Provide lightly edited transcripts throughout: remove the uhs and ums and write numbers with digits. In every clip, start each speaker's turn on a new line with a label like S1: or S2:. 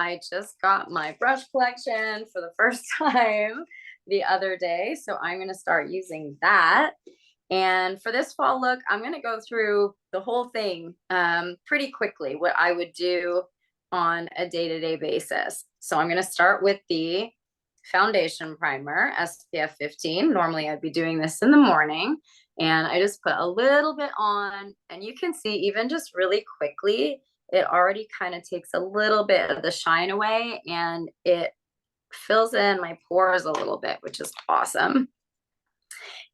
S1: I just got my brush collection for the first time the other day, so I'm gonna start using that. And for this fall look, I'm gonna go through the whole thing pretty quickly, what I would do on a day-to-day basis. So I'm gonna start with the foundation primer, SPF 15. Normally I'd be doing this in the morning, and I just put a little bit on, and you can see even just really quickly, it already kind of takes a little bit of the shine away, and it fills in my pores a little bit, which is awesome.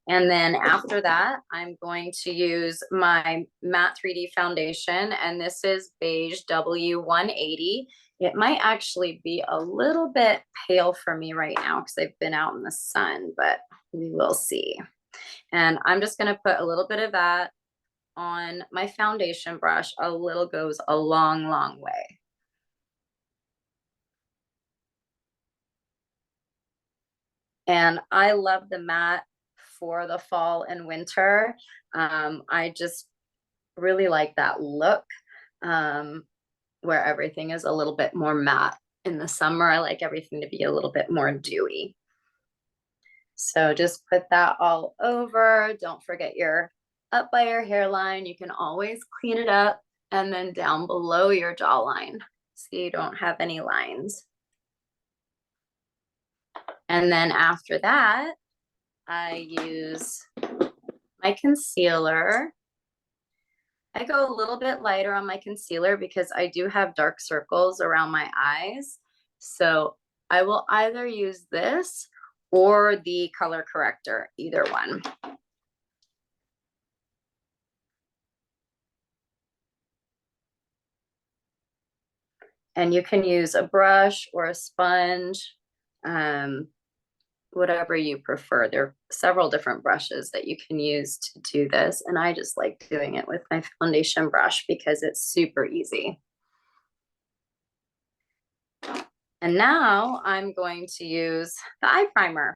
S1: And then after that, I'm going to use my matte 3D foundation, and this is Beige W180. It might actually be a little bit pale for me right now because I've been out in the sun, but we will see. And I'm just going to put a little bit of that on my foundation brush. A little goes a long, long way. And I love the matte for the fall and winter. I just really like that look where everything is a little bit more matte. In the summer, I like everything to be a little bit more dewy. So just put that all over. Don't forget your up by your hairline. You can always clean it up, and then down below your jawline so you don't have any lines. And then after that, I use my concealer. I go a little bit lighter on my concealer because I do have dark circles around my eyes. So I will either use this or the color corrector, either one. And you can use a brush or a sponge, whatever you prefer. There are several different brushes that you can use to do this. And I just like doing it with my foundation brush because it's super easy. And now I'm going to use the eye primer.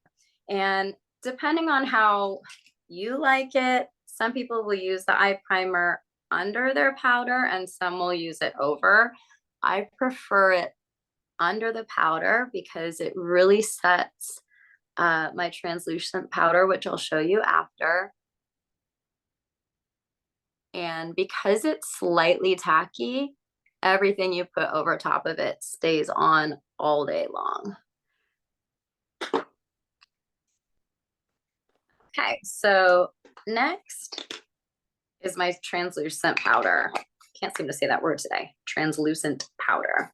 S1: And depending on how you like it, some people will use the eye primer under their powder and some will use it over. I prefer it under the powder because it really sets my translucent powder, which I'll show you after. And because it's slightly tacky, everything you put over top of it stays on all day long. Okay, so next is my translucent powder. Can't seem to say that word today. Translucent powder.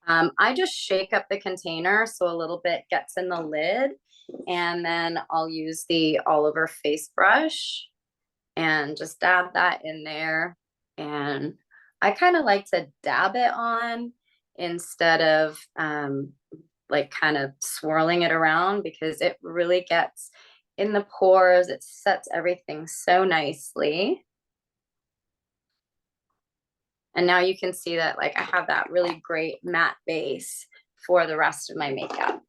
S1: I just shake up the container so a little bit gets in the lid, and then I'll use the all over face brush and just dab that in there. And I kind of like to dab it on instead of like kind of swirling it around because it really gets in the pores. It sets everything so nicely. And now you can see that like I have that really great matte base for the rest of my makeup.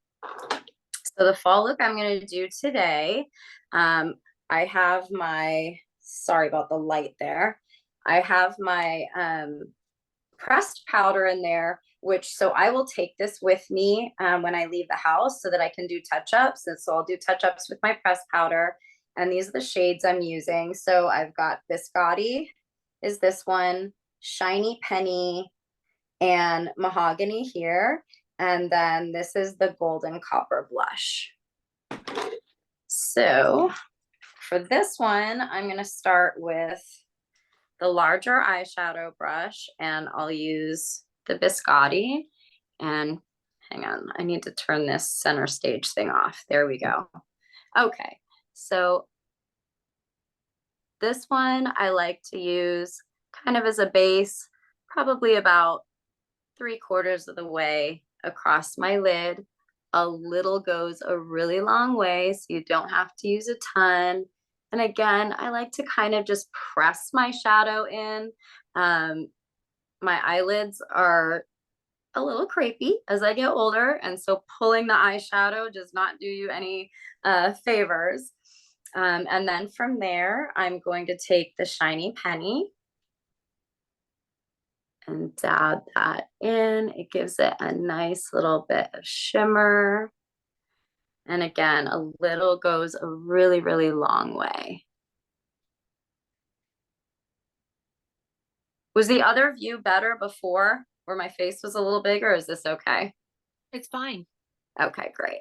S1: So the fall look I'm going to do today, I have my, sorry about the light there. I have my pressed powder in there, which, so I will take this with me when I leave the house so that I can do touch-ups. And so I'll do touch-ups with my pressed powder. And these are the shades I'm using. So I've got Biscotti is this one, Shiny Penny, and Mahogany here. And then this is the Golden Copper Blush. So for this one, I'm going to start with the larger eyeshadow brush, and I'll use the Biscotti. And hang on, I need to turn this center stage thing off. There we go. Okay, so this one I like to use kind of as a base, probably about 3/4 of the way across my lid. A little goes a really long way, so you don't have to use a ton. And again, I like to kind of just press my shadow in. My eyelids are a little crepey as I get older, and so pulling the eyeshadow does not do you any favors. And then from there, I'm going to take the Shiny Penny. and dab that in. It gives it a nice little bit of shimmer. And again, a little goes a really, really long way. Was the other view better before where my face was a little bigger? Is this okay?
S2: It's fine.
S1: Okay, great.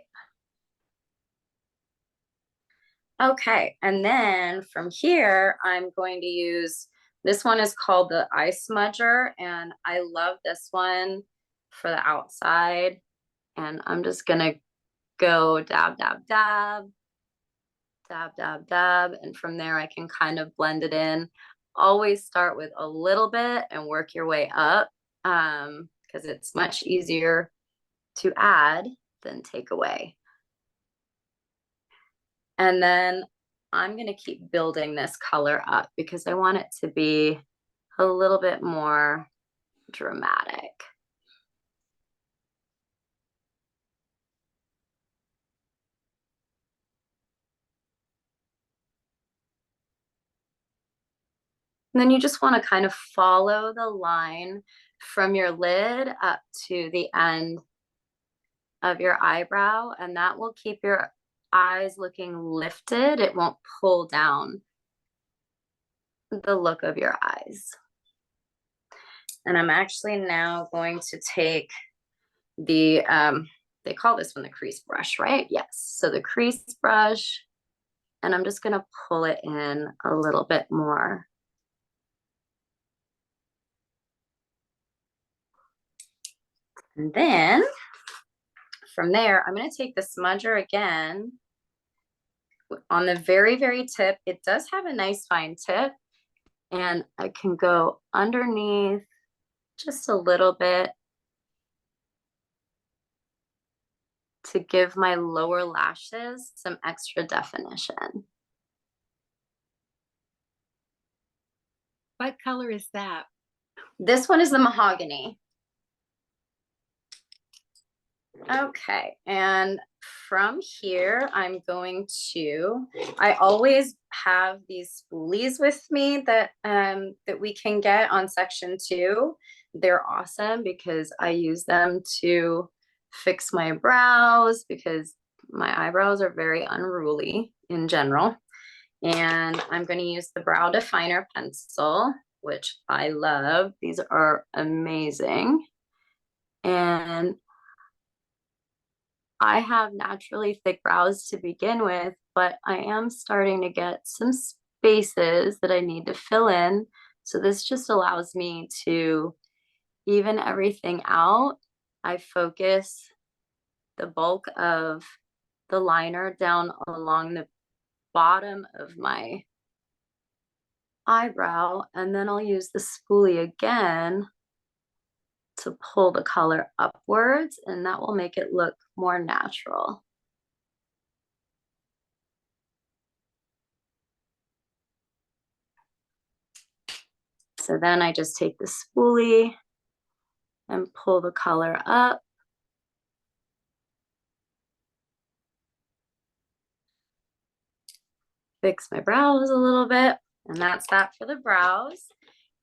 S1: Okay, and then from here, I'm going to use, this one is called the Eye Smudger, and I love this one for the outside. And I'm just gonna go dab, dab, dab, dab, dab, dab, and from there I can kind of blend it in. Always start with a little bit and work your way up, because it's much easier to add than take away. And then I'm going to keep building this color up because I want it to be a little bit more dramatic. And then you just want to kind of follow the line from your lid up to the end of your eyebrow, and that will keep your eyes looking lifted. It won't pull down the look of your eyes. And I'm actually now going to take the, they call this one the crease brush, right? Yes. So the crease brush, and I'm just going to pull it in a little bit more. And then from there, I'm going to take the smudger again on the very, very tip. It does have a nice fine tip, and I can go underneath just a little bit to give my lower lashes some extra definition.
S2: What color is that?
S1: This one is the mahogany. Okay, and from here, I'm going to, I always have these spoolies with me that that we can get on section 2. They're awesome because I use them to fix my brows because my eyebrows are very unruly in general. And I'm going to use the brow definer pencil, which I love. These are amazing. And I have naturally thick brows to begin with, but I am starting to get some spaces that I need to fill in. So this just allows me to even everything out. I focus the bulk of the liner down along the bottom of my eyebrow, and then I'll use the spoolie again to pull the color upwards, and that will make it look more natural. So then I just take the spoolie and pull the color up. Fix my brows a little bit, and that's that for the brows.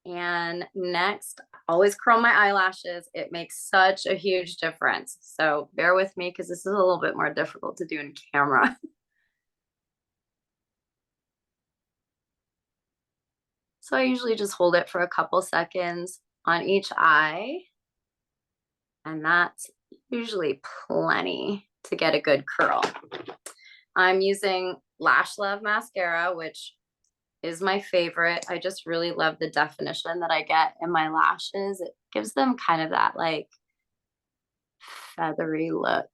S1: And next, always curl my eyelashes. It makes such a huge difference. So bear with me because this is a little bit more difficult to do in camera. So I usually just hold it for a couple seconds on each eye. And that's usually plenty to get a good curl. I'm using Lash Love mascara, which is my favorite. I just really love the definition that I get in my lashes. It gives them kind of that like feathery look.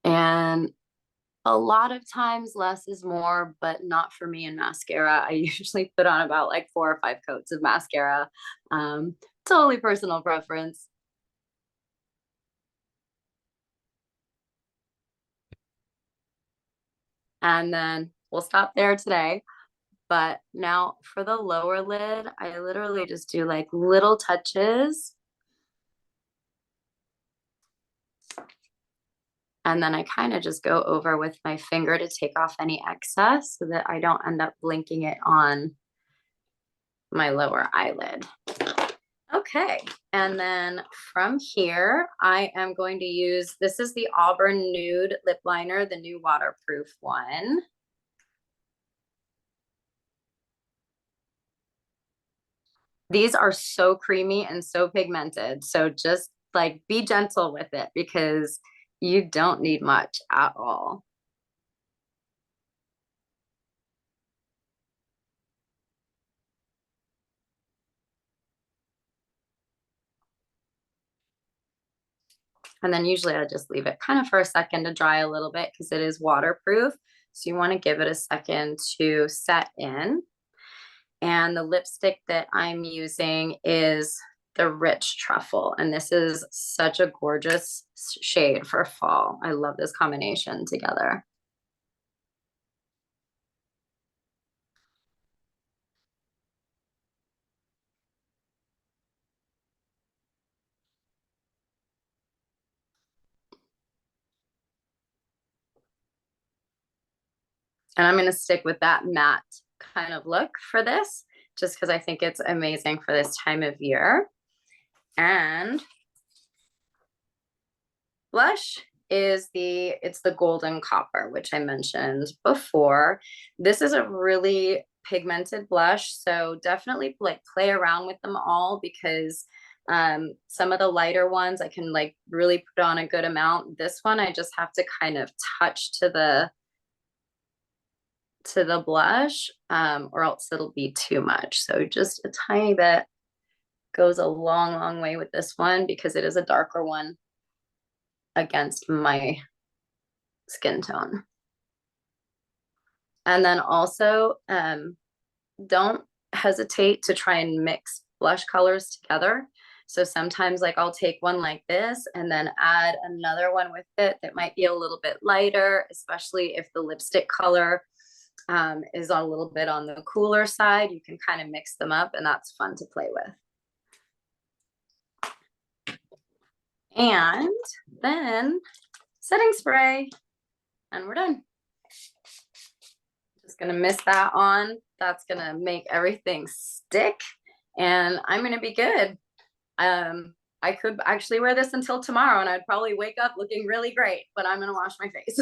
S1: And a lot of times less is more, but not for me in mascara. I usually put on about like 4 or 5 coats of mascara. Totally personal preference. And then we'll stop there today. But now for the lower lid, I literally just do like little touches. And then I kind of just go over with my finger to take off any excess so that I don't end up blinking it on my lower eyelid. Okay, and then from here, I am going to use, this is the Auburn Nude Lip Liner, the new waterproof one. These are so creamy and so pigmented, so just like be gentle with it because you don't need much at all. And then usually I just leave it kind of for a second to dry a little bit because it is waterproof. So you want to give it a second to set in. And the lipstick that I'm using is the Rich Truffle. And this is such a gorgeous shade for fall. I love this combination together. And I'm going to stick with that matte kind of look for this, just because I think it's amazing for this time of year. And blush is it's the Golden Copper, which I mentioned before. This is a really pigmented blush, so definitely like play around with them all because some of the lighter ones I can like really put on a good amount. This one I just have to kind of touch to the blush or else it'll be too much. So just a tiny bit goes a long way with this one because it is a darker one against my skin tone. And then also don't hesitate to try and mix blush colors together. So sometimes like I'll take one like this and then add another one with it that might be a little bit lighter, especially if the lipstick color is a little bit on the cooler side. You can kind of mix them up and that's fun to play with. And then setting spray and we're done. Just gonna mist that on. That's gonna make everything stick and I'm gonna be good. I could actually wear this until tomorrow and I'd probably wake up looking really great, but I'm gonna wash my face.